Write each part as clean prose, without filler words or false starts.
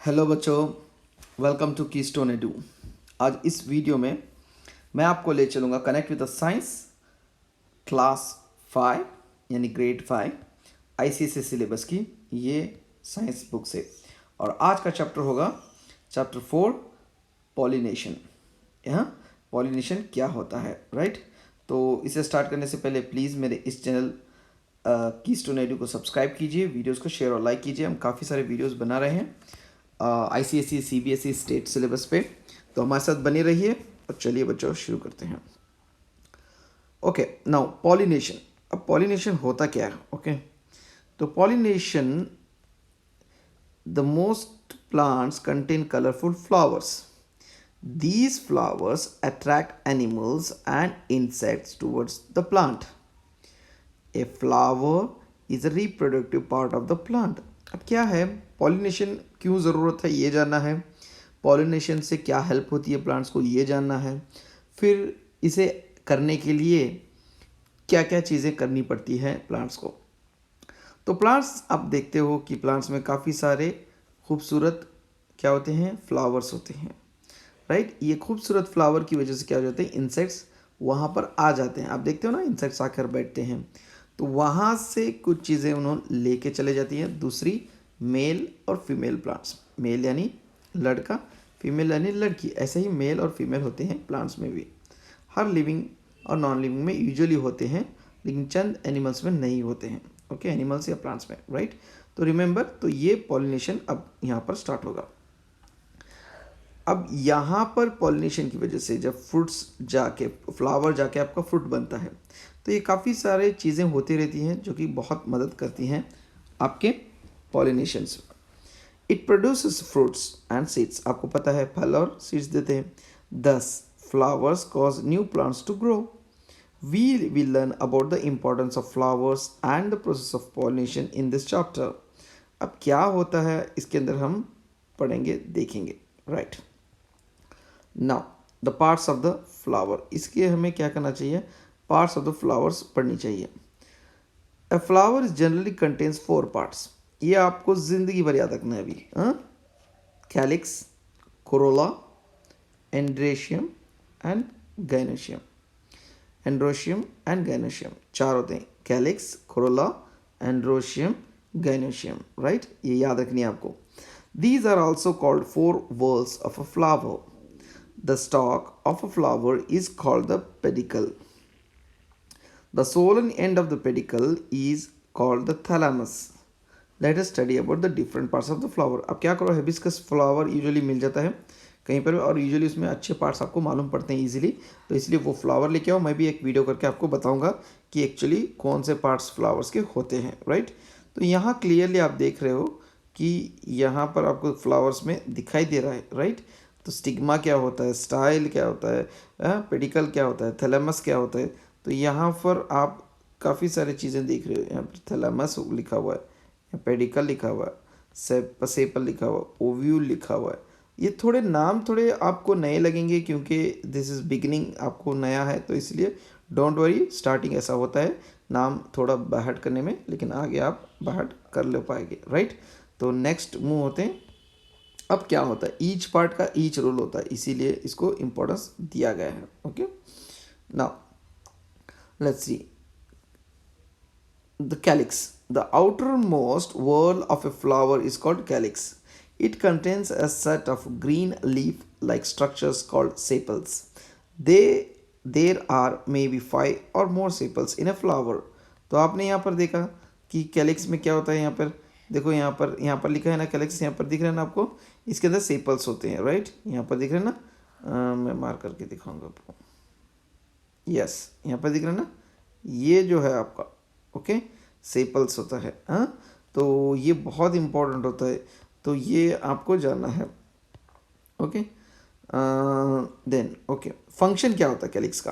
Hello बच्चों, welcome to keystone edu. आज इस वीडियो में मैं आपको ले चलूँगा connect with the science class 5 यानी ग्रेड 5 आईसीएसई सिलेबस की ये साइंस बुक से। और आज का चैप्टर होगा चैप्टर 4 पॉलिनेशन। यहाँ पॉलिनेशन क्या होता है, राइट। तो इसे स्टार्ट करने से पहले प्लीज़ मेरे इस चैनल कीस्टोन एडू को सब्सक्राइब कीजिए, वीडियोस को शेयर और लाइक कीजिए। हम काफ़ी सारे वीडियोस बना रहे हैं आईसीएसई सीबीएसई स्टेट सिलेबस पे, तो हमारे साथ बने रहिए। और चलिए बच्चों शुरू करते हैं। Okay, now pollination. अब पॉलिनेशन होता क्या है? ओके, तो pollination, the most plants contain colourful flowers. These flowers attract animals and insects towards the plant. A flower is a reproductive part of the plant. अब क्या है पॉलिनेशन, क्यों ज़रूरत है ये जानना है। पॉलिनेशन से क्या हेल्प होती है प्लांट्स को ये जानना है। फिर इसे करने के लिए क्या क्या चीज़ें करनी पड़ती है प्लांट्स को। तो प्लांट्स आप देखते हो कि प्लांट्स में काफ़ी सारे खूबसूरत क्या होते हैं, फ्लावर्स होते हैं, राइट। ये खूबसूरत फ्लावर की वजह से क्या हो जाते हैं, इंसेक्ट्स वहाँ पर आ जाते हैं। आप देखते हो ना, इंसेक्ट्स आकर बैठते हैं, तो वहाँ से कुछ चीज़ें उन्होंने लेके चले जाती हैं दूसरी मेल और फीमेल प्लांट्स। मेल यानी लड़का, फीमेल यानी लड़की। ऐसे ही मेल और फीमेल होते हैं प्लांट्स में भी। हर लिविंग और नॉन लिविंग में यूजुअली होते हैं, लेकिन चंद एनिमल्स में नहीं होते हैं। ओके, एनिमल्स या प्लांट्स में, राइट। तो रिमेंबर, तो ये पॉलिनेशन अब यहाँ पर स्टार्ट होगा। अब यहाँ पर पॉलिनेशन की वजह से जब फ्रूट्स जाके, फ्लावर जाके आपका फ्रूट बनता है, तो ये काफ़ी सारे चीज़ें होती रहती हैं जो कि बहुत मदद करती हैं आपके pollinations. It produces fruits and seeds, आपको पता है फल और सीड्स देते हैं। Thus flowers cause new plants to grow. We will learn about the importance of flowers and the process of pollination in this chapter. अब क्या होता है इसके अंदर हम पढ़ेंगे, देखेंगे, right. Now the parts of the flower, इसके हमें क्या करना चाहिए, पार्ट्स ऑफ द फ्लावर्स पढ़नी चाहिए। A flower is generally contains 4 parts. ये आपको ज़िंदगी भर याद रखना है अभी। Calyx, corolla, androecium and gynoecium. Androecium and gynoecium चार होते हैं, calyx, corolla, androecium, gynoecium, right. ये याद रखनी है आपको। These are also called 4 whorls of a flower. The stalk of a flower is called the pedicel. The swollen end of the pedicel is called the thalamus. Let us study about the different parts of the flower. अब क्या करो, hibiscus flower usually मिल जाता है कहीं पर, और usually उसमें अच्छे पार्ट्स आपको मालूम पड़ते हैं इजीली, तो इसलिए वो फ्लावर लेके आओ। मैं भी एक वीडियो करके आपको बताऊंगा कि एक्चुअली कौन से पार्ट्स फ्लावर्स के होते हैं, राइट। तो यहाँ क्लियरली आप देख रहे हो कि यहाँ पर आपको फ्लावर्स में दिखाई दे रहा है, राइट। तो स्टिग्मा क्या होता है, स्टाइल क्या होता है, पेडिकल क्या होता है, थैलेमस क्या होता है। तो यहाँ पर आप काफ़ी सारी चीज़ें देख रहे हो। यहाँ पर थैलेमस लिखा हुआ है, पेडिकल लिखा हुआ है, सेपल लिखा हुआ है, ओव्यूल लिखा हुआ है। ये थोड़े नाम थोड़े आपको नए लगेंगे क्योंकि दिस इज़ बिगिनिंग, आपको नया है, तो इसलिए डोंट वरी, स्टार्टिंग ऐसा होता है नाम थोड़ा बाहट करने में, लेकिन आगे आप बाहट कर ले पाएंगे, राइट। तो नेक्स्ट मूव होते हैं। अब क्या होता है, ईच पार्ट का ईच रोल होता है, इसीलिए इसको इम्पोर्टेंस दिया गया है। Okay, now let's see the calyx. The outermost whorl of a flower is called calyx. It contains a set of green leaf-like structures called sepals. There are maybe 5 or more sepals in a flower. तो आपने यहाँ पर देखा कि calyx में क्या होता है। यहाँ पर देखो, यहाँ पर लिखा है ना कैलिक्स, यहाँ पर दिख रहा है ना आपको, इसके अंदर सेपल्स होते हैं, राइट। यहाँ पर दिख रहा है ना, मैं मार करके दिखाऊंगा आपको। यस, यहाँ पर दिख रहा है ना, ये जो है आपका, ओके, सेपल्स होता है। हाँ, तो ये बहुत इंपॉर्टेंट होता है, तो ये आपको जानना है। ओके, देन ओके, फंक्शन क्या होता है कैलिक्स का।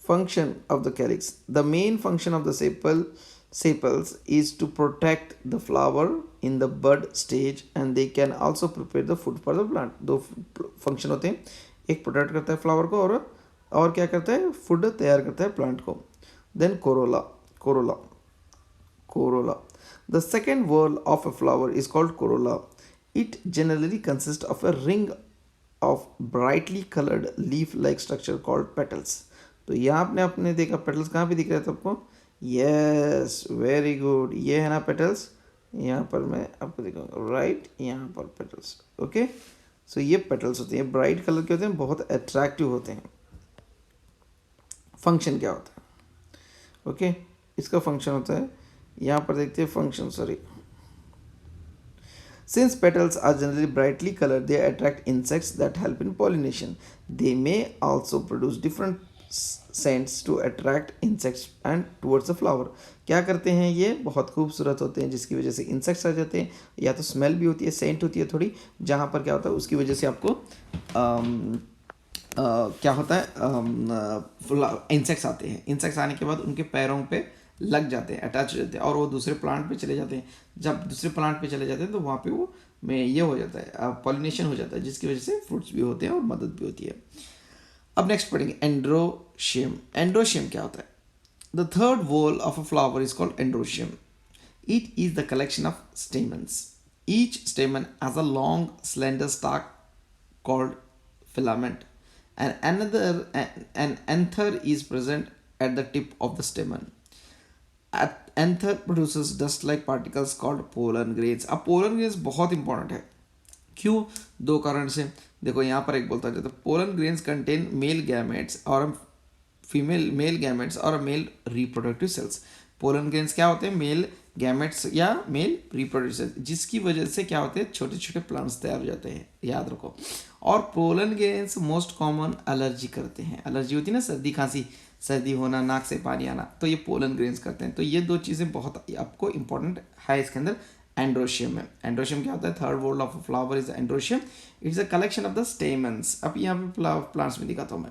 Function of the calyx, the main function of the sepals is to protect the flower in the bud stage and they can also prepare the food for the plant. दो function होते हैं, एक protect करता है flower को और क्या करता है, फूड तैयार करता है प्लांट को। Then corolla, corolla, the second whorl of a flower is called corolla. It generally consists of a ring of brightly colored leaf-like structure called petals. तो यहाँ आपने अपने देखा पेटल्स कहाँ पे दिख रहा था आपको? यस, वेरी गुड, ये है ना पेटल्स. यहाँ पर मैं आपको दिखाऊंगा, राइट, यहाँ पर पेटल्स. ओके, सो ये पेटल्स होते हैं, ब्राइट कलर के होते हैं, बहुत अट्रैक्टिव होते हैं. फंक्शन क्या होता है? ओके, इसका फंक्शन होता है, यहाँ पर देखते हैं function. Sorry, since petals are generally brightly colored, they attract insects that help in pollination. They may also produce different scents to attract insects and towards the flower. क्या करते हैं ये? बहुत खूबसूरत होते हैं जिसकी वजह से इंसेक्ट्स आ जाते हैं, या तो स्मेल भी होती है, सेंट होती है थोड़ी, जहाँ पर क्या होता है उसकी वजह से आपको क्या होता है, इंसेक्ट्स आते हैं. इंसेक्ट्स आने के बाद उनके पैरों पे लग जाते हैं, अटैच हो जाते हैं, और वो दूसरे प्लांट पे चले जाते हैं. जब दूसरे प्लांट पे चले जाते हैं तो वहाँ पे वो में ये हो जाता है, पॉलिनेशन हो जाता है, जिसकी वजह से फ्रूट्स भी होते हैं और मदद भी होती है. अब नेक्स्ट पढ़ेंगे एंड्रोशियम. एंड्रोशियम क्या होता है? The third wall of a flower is called androecium. It is the collection of stamens. Each स्टेमन has a long slender stock called filament, and an anther is present at the tip of the stamen. Anther produces dust-like particles called pollen grains. अब pollen grains बहुत important है. क्यों? दो कारण से. देखो यहाँ पर एक बोलता है, pollen grains contain male gametes और फीमेल मेल गैमेट्स और mail reproductive sales. Pollen grains क्या होते हैं? मेल गैमेट्स या मेल रिप्रोडक्टिव सेल्स, जिसकी वजह से क्या होते हैं? छोटे छोटे प्लांट्स तैयार हो जाते हैं, याद रखो. और pollen grains most common allergy करते हैं. एलर्जी होती है ना, सर्दी खांसी, सर्दी होना, नाक से पानी आना, तो ये पोलन ग्रेन्स करते हैं. तो ये दो चीज़ें बहुत आपको इंपॉर्टेंट है इसके अंदर. एंड्रोशियम में, एंड्रोशियम क्या होता है? Third word of a flower is androecium. It's a collection of the stamens. अब यहाँ पे प्लांट्स में दिखाता हूँ मैं.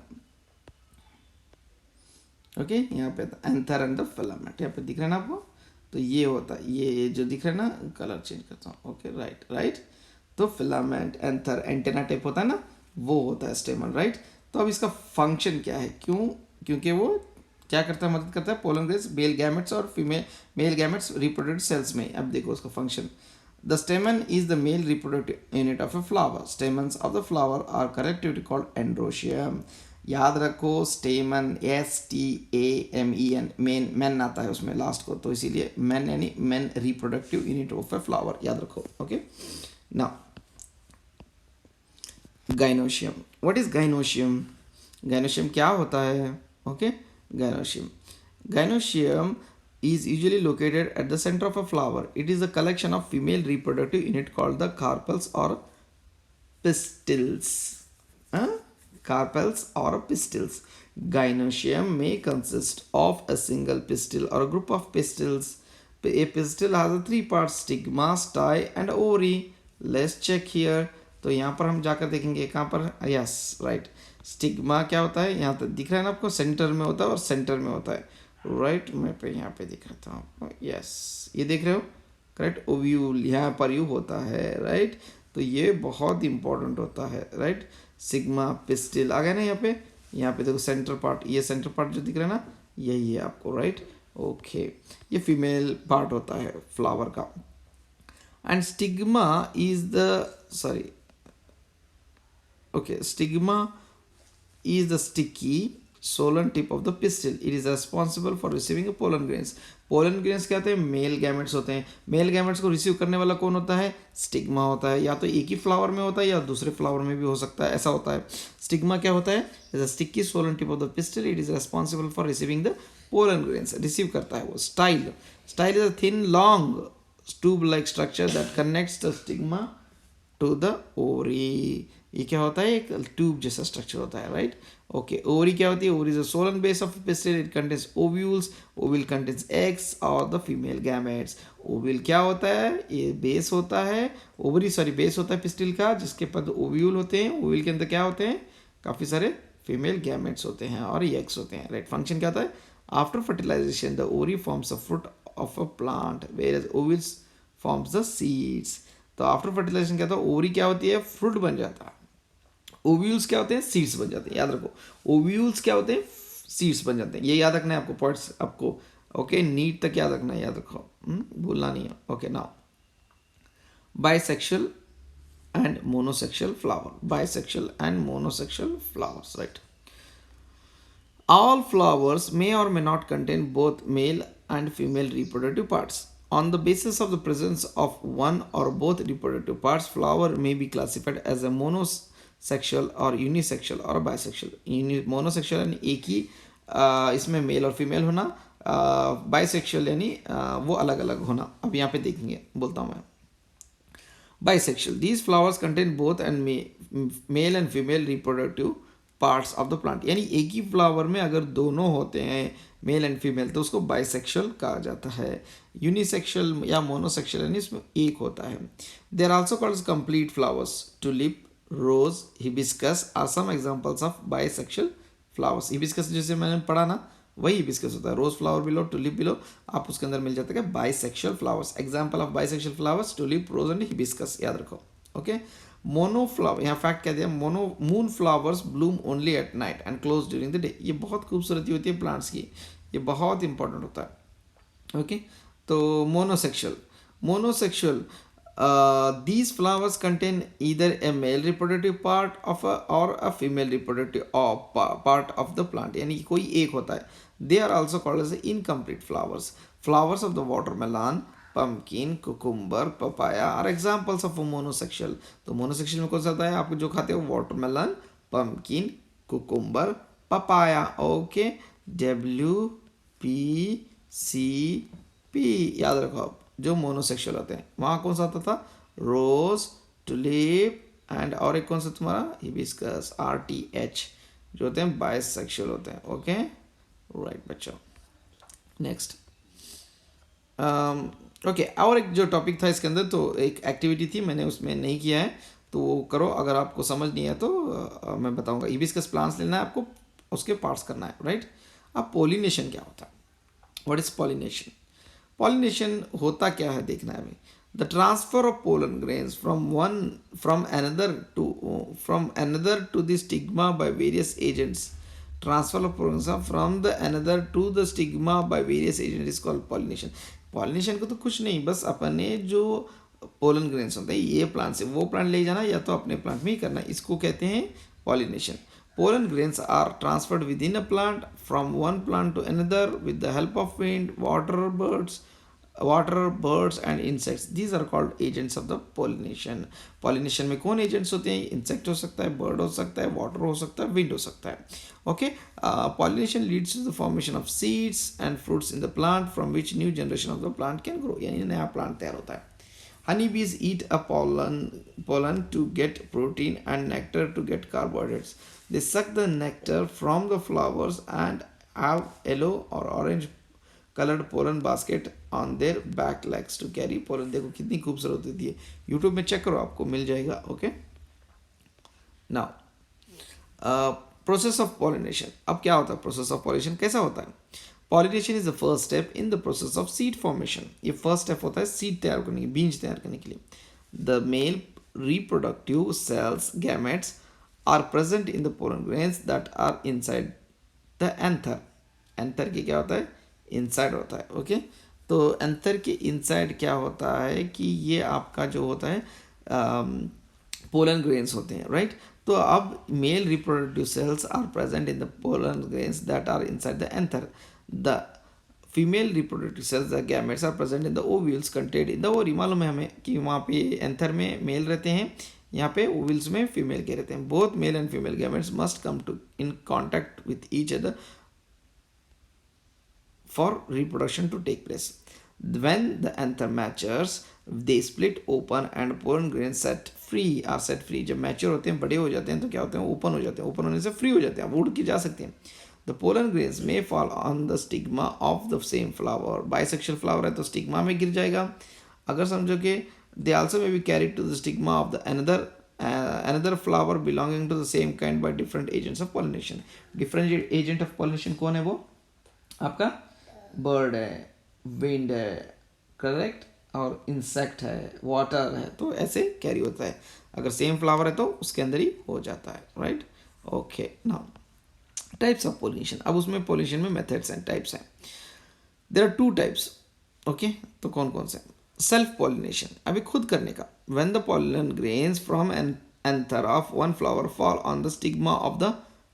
ओके, यहाँ पे एंथर एंड द फिलामेंट, यहाँ पे दिख रहा है ना आपको? तो ये होता है, ये जो दिख रहा है ना, कलर चेंज करता हूँ. Okay, right right. तो फिलामेंट, एंथर, एंटेना टाइप होता है ना, वो होता है स्टेमन, राइट. तो अब इसका फंक्शन क्या है? क्यों? क्योंकि वो क्या करता है? मदद करता है पोलन ग्रेन्स, मेल गैमेट्स और female male gametes reproductive cells में. अब देखो उसका function. The stamen is the male reproductive unit of a flower. Stamens of the flower are collectively called androecium. याद रखो, स्टेमन, STAMEN, मेन, मैन आता है उसमें लास्ट को, तो इसीलिए मैन यानी man reproductive unit of a flower, याद रखो. Okay, now gynoecium. What is gynoecium? Gynoecium क्या होता है? Okay, gynoecium is usually located at the center of a flower. It is a collection of female reproductive unit called the carpels or pistils. Carpels or pistils. Gynoecium may consist of a single pistil or a group of pistils. A pistil has a three-part stigma, style and ovary. Let's check here. तो यहाँ पर हम जाकर देखेंगे कहाँ पर. Yes, right. Stigma क्या होता है? यहाँ तक दिख रहा है ना आपको, सेंटर में होता है और सेंटर में होता है, राइट. मैं पे यहाँ पे दिख रहा था आपको. यस, ये देख रहे हो, करेक्ट. ओव्यूल यहाँ पर यू होता है, राइट. तो ये बहुत इंपॉर्टेंट होता है, राइट. सिग्मा, पिस्टिल आ गया ना यहाँ पे. यहाँ पे देखो सेंटर पार्ट, ये सेंटर पार्ट जो दिख रहा है ना, यही है आपको, राइट. ओके, ये फीमेल पार्ट होता है फ्लावर का. And stigma is the sorry okay stigma is the sticky swollen tip of the pistil. It is responsible for receiving a pollen grains. pollen grains क्या होते हैं? मेल गैमेट्स होते हैं. Male gametes को receive करने वाला कौन होता है? स्टिग्मा होता है. या तो एक ही फ्लावर में होता है या दूसरे फ्लावर में भी हो सकता है, ऐसा होता है. स्टिग्मा क्या होता है? Is a sticky swollen tip of the pistil. It is responsible for receiving the pollen grains. Receive करता है वो. Style is a thin long tube like structure that connects the stigma to the ovary. ये क्या होता है? एक tube जैसा structure होता है, राइट. ओके, ओवरी क्या होती है? Ovary is a Solan base of pistil. It contains ovules. Ovule contains eggs और द फीमेल गैमेट्स. ओव्यूल क्या होता है? ये बेस होता है. ओवरी बेस होता है पिस्टिल का, जिसके पद ओव्यूल होते हैं. ओव्यूल के अंदर क्या होते हैं? काफ़ी सारे फीमेल गैमेट्स होते हैं और एग्स होते हैं, राइट. फंक्शन क्या होता है? After fertilisation the ovary forms a fruit of a plant where ovules forms the seeds. तो आफ्टर फर्टिलाइजेशन क्या होता है? ओवरी क्या होती है? फ्रूट बन जाता है. ओव्यूल्स क्या होते हैं? सीड्स बन जाते हैं. याद रखो, ओव्यूल्स क्या होते हैं? सीड्स बन जाते हैं. ये याद रखना है आपको, पॉइंट्स आपको. ओके, नीट तक याद रखना है, याद रखो, भूलना नहीं है. Okay, now bisexual and monosexual flower, bisexual and monosexual flowers, right? All flowers may or may not contain both male and female reproductive parts. On the basis of the presence of one or both reproductive parts, flower may be classified as a monosexual or unisexual or bisexual. मोनोसेक्सुअल यानी एक ही इसमें mail और female होना, bisexual यानी वो अलग अलग होना. अब यहाँ पे देखेंगे, बोलता हूँ मैं. Bisexual. These flowers contain both and male and female reproductive parts of the plant. यानी एक ही फ्लावर में अगर दोनों होते हैं मेल एंड फीमेल तो उसको बाइसेक्सुअल कहा जाता है. यूनिसेक्सुअल या मोनोसेक्सुअल यानी इसमें एक होता है. They are also called complete flowers. Tulip, rose, hibiscus are some examples of bisexual flowers. Hibiscus जैसे मैंने पढ़ा ना, वही हिबिस्कस होता है. Rose flower below, tulip below, आप उसके अंदर मिल जाता है bisexual flowers. Example of bisexual flowers tulip, rose and hibiscus. याद रखो. ओके. मोनो फ्लावर, यहाँ फैक्ट कह दिया. Mono moon flowers bloom only at night and close during the day. ये बहुत खूबसूरती होती है प्लांट्स की, ये बहुत इंपॉर्टेंट होता है. ओके. तो मोनोसेक्सुअल these flowers contain either a male reproductive part of or a female reproductive part of the plant. यानी कोई एक होता है. They are also called as incomplete flowers. Flowers of the watermelon, pumpkin, cucumber, papaya are examples of a monosexual. तो monosexual में कौन सा आता है? आप जो खाते हो watermelon, pumpkin, cucumber, papaya. Okay. WPCP याद रखो आप. जो मोनोसेक्सुअल होते हैं वहाँ कौन सा आता था? रोज, टुलिप एंड और एक कौन सा तुम्हारा? Hibiscus, RTH. जो होते हैं बाइसेक्सुअल होते हैं. ओके, राइट बच्चों. नेक्स्ट. ओके, और एक जो टॉपिक था इसके अंदर, तो एक एक्टिविटी थी, मैंने उसमें नहीं किया है, तो वो करो. अगर आपको समझ नहीं है तो मैं बताऊंगा. हिबिस्कस प्लांट्स लेना है आपको, उसके पार्ट्स करना है, राइट. अब पॉलिनेशन क्या होता है? What is pollination? पॉलिनेशन होता क्या है देखना है अभी. The transfer of pollen grains from another to the stigma by various agents. Transfer of pollen from the another to the stigma by various agent is called pollination. Pollination को तो कुछ नहीं, बस अपने जो पोलन ग्रेन्स होते हैं ये प्लांट से वो प्लांट ले जाना, या तो अपने प्लांट में ही करना, इसको कहते हैं pollination. Pollen grains are transferred within a plant from one plant to another with the help of wind, water, birds and insects. These are called agents of the pollination. Pollination में कौन agents होते हैं? Insect हो सकता है, bird हो सकता है, water हो सकता है, wind हो सकता है. Okay, pollination leads to the formation of seeds and fruits in the plant from which new generation of the plant can grow. यानी नया plant तैयार होता है. Honeybees eat a pollen to get protein and nectar to get carbohydrates. They suck the nectar from the flowers and have yellow or orange colored pollen basket on their back legs to carry pollen. देखो कितनी खूबसूरत होती है. YouTube में check करो, आपको मिल जाएगा. Okay. Now process of pollination. अब क्या होता है प्रोसेस ऑफ पॉलिनेशन? कैसा होता है? Pollination is the first step in the process of seed formation. ये फर्स्ट स्टेप होता है सीड तैयार करने की, बीज तैयार करने के लिए. The male reproductive sales, gametes are present in the pollen grains that are inside the anther. Anther के क्या होता है? इनसाइड होता है. ओके. तो एंथर के इनसाइड क्या होता है कि ये आपका जो होता है पोलन ग्रेन्स होते हैं, राइट. तो अब male reproductive cells are present in the pollen grains that are inside the anther. The female reproductive cells, the gametes are present in the ovules contained in the ovary. मालूम है हमें कि वहाँ पे एंथर में mail रहते हैं, यहाँ पे ओवल्स में फीमेल के रहते हैं. Both male and female gametes must come to in contact with each other for reproduction to take place. When the anther matures, they split open and pollen grains set free. जब mature होते हैं, बड़े हो जाते हैं, तो क्या होते हैं? ओपन हो जाते हैं. ओपन होने से फ्री हो जाते हैं, अब उड़ के जा सकते हैं. The pollen grains may fall on the stigma of the same flower. Bisexual flower है तो स्टिग्मा में गिर जाएगा. अगर समझो कि they also may be carried to the stigma of the another flower belonging to the same kind by different agents of pollination. Different agent of pollination कौन है? वो आपका बर्ड है, विंड है, करेक्ट, और इंसेक्ट है, वाटर है. तो ऐसे कैरी होता है. अगर सेम फ्लावर है तो उसके अंदर ही हो जाता है, right. Okay. Now types of pollination. अब उसमें पोलिनेशन में मेथड्स एंड टाइप्स हैं. There are 2 types. ओके. तो कौन कौन से? सेल्फ पॉलिनेशन, अभी खुद करने का. When the pollen grains from an anther of one flower fall on the stigma of the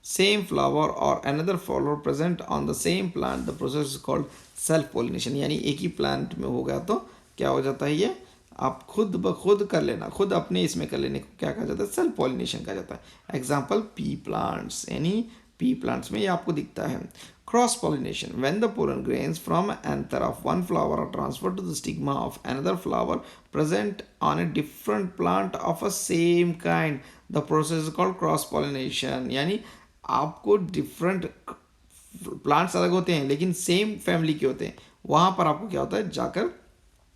same flower or another flower present on the same plant, the process is called self pollination. यानी एक ही plant में हो गया तो क्या हो जाता है, ये आप खुद ब खुद कर लेना, खुद अपने इसमें कर लेने को क्या कहा जाता है, सेल्फ पॉलिनेशन कहा जाता है. एग्जाम्पल पी प्लांट्स, यानी पी प्लांट्स में ये आपको दिखता है. Cross pollination, when the pollen grains from anther of one flower are transfer to the stigma of another flower present on a different plant of a same kind, the process is called cross pollination. यानी आपको different plants अलग होते हैं लेकिन same family के होते हैं, वहाँ पर आपको क्या होता है, जाकर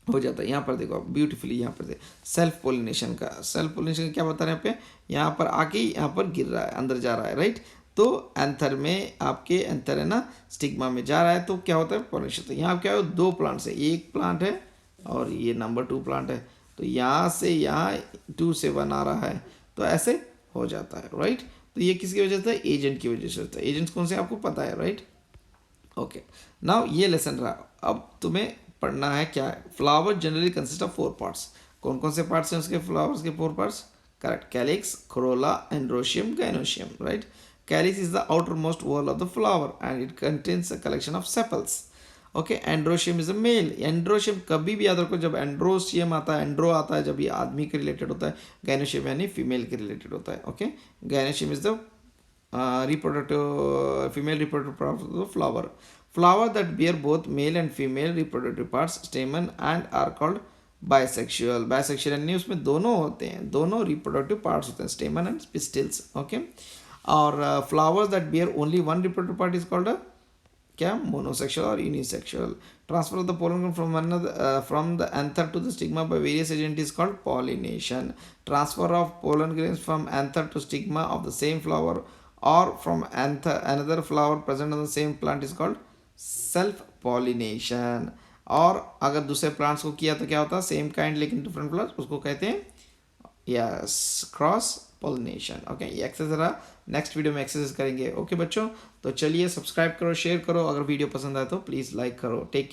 हो जाता है. यहाँ पर देखो ब्यूटीफुली, यहाँ पर सेल्फ पोलिनेशन का, सेल्फ पोलिनेशन क्या बता रहे हैं यहाँ पे, यहाँ पर आके यहाँ पर गिर रहा है, अंदर जा रहा है, राइट. तो एंथर में आपके एंथर है ना, स्टिग्मा में जा रहा है तो क्या होता है, पोलिनेशन. तो यहाँ क्या हो, दो प्लांट्स है, एक प्लांट है और ये नंबर 2 प्लांट है, तो यहाँ से यहाँ 2 से 1 आ रहा है, तो ऐसे हो जाता है, राइट. तो ये किसकी वजह से, एजेंट की वजह से होता है. एजेंट्स कौन से आपको पता है, राइट. ओके, नाउ ये लेसन रहा. अब तुम्हें पढ़ना है क्या है, flower generally consist of 4 parts. कौन कौन से पार्ट्स हैं उसके, फ्लावर्स के 4 parts, correct. Calyx, corolla, androecium, gynoecium, right. Calyx is the outermost wall of the flower and it contains a collection of sepals. Okay, androecium is a male. Androecium कभी भी याद रखो, जब एंड्रोशियम आता है, एंड्रो आता है जब ये आदमी के रिलेटेड होता है, गाइनोशियम यानी फीमेल के रिलेटेड होता है. Okay, gynoecium is the reproductive female reproductive part of the flower. Flower that bear both male and female reproductive parts, stamen, and are called bisexual. Bisexual यानी उसमें दोनों होते हैं, दोनों reproductive parts होते हैं, stamen and pistils. Okay, और flowers that bear only one reproductive part is called a क्या, monosexual or unisexual. Transfer of the pollen from another from the anther to the stigma by various agents is called pollination. Transfer of pollen grains from anther to stigma of the same flower or from anther another flower present on the same plant is called self pollination. और अगर दूसरे plants को किया तो क्या होता है, same kind लेकिन डिफरेंट प्लांट्स, उसको कहते हैं यस क्रॉस पॉलिनेशन. ओके, ये एक्सरसाइज रहा, नेक्स्ट वीडियो में एक्सरसाइज करेंगे. ओके बच्चों, तो चलिए सब्सक्राइब करो, शेयर करो, अगर वीडियो पसंद आए तो प्लीज़ लाइक करो. Take care.